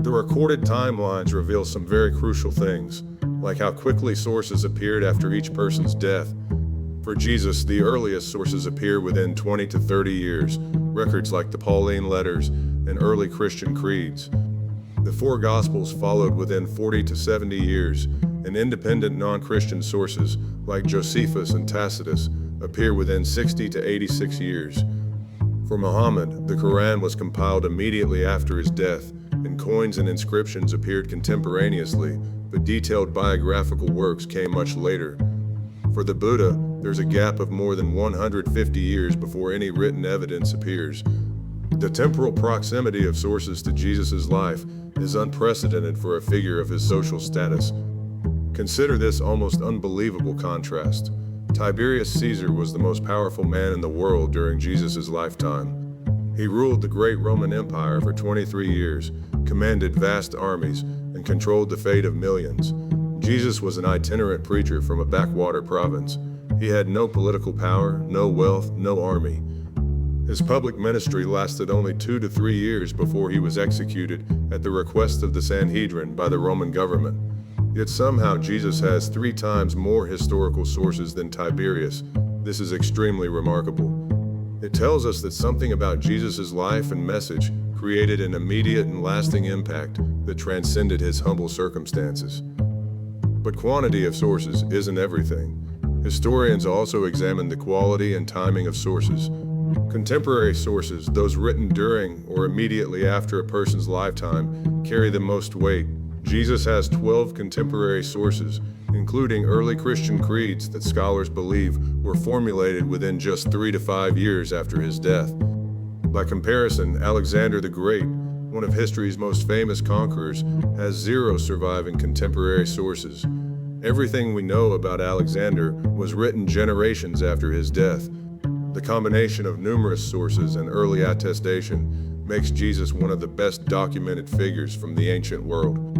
The recorded timelines reveal some very crucial things, like how quickly sources appeared after each person's death. For Jesus, the earliest sources appear within 20 to 30 years, records like the Pauline letters and early Christian creeds. The four Gospels followed within 40 to 70 years, and independent non-Christian sources, like Josephus and Tacitus, appear within 60 to 86 years. For Muhammad, the Quran was compiled immediately after his death, and coins and inscriptions appeared contemporaneously, but detailed biographical works came much later. For the Buddha, there's a gap of more than 150 years before any written evidence appears. The temporal proximity of sources to Jesus' life is unprecedented for a figure of his social status. Consider this almost unbelievable contrast. Tiberius Caesar was the most powerful man in the world during Jesus' lifetime. He ruled the great Roman Empire for 23 years, commanded vast armies, and controlled the fate of millions. Jesus was an itinerant preacher from a backwater province. He had no political power, no wealth, no army. His public ministry lasted only 2 to 3 years before he was executed at the request of the Sanhedrin by the Roman government. Yet somehow Jesus has 3 times more historical sources than Tiberius. This is extremely remarkable. It tells us that something about Jesus' life and message created an immediate and lasting impact that transcended his humble circumstances. But quantity of sources isn't everything. Historians also examine the quality and timing of sources. Contemporary sources, those written during or immediately after a person's lifetime, carry the most weight. Jesus has 12 contemporary sources, including early Christian creeds that scholars believe were formulated within just 3 to 5 years after his death. By comparison, Alexander the Great, one of history's most famous conquerors, has 0 surviving contemporary sources. Everything we know about Alexander was written generations after his death. The combination of numerous sources and early attestation makes Jesus one of the best documented figures from the ancient world.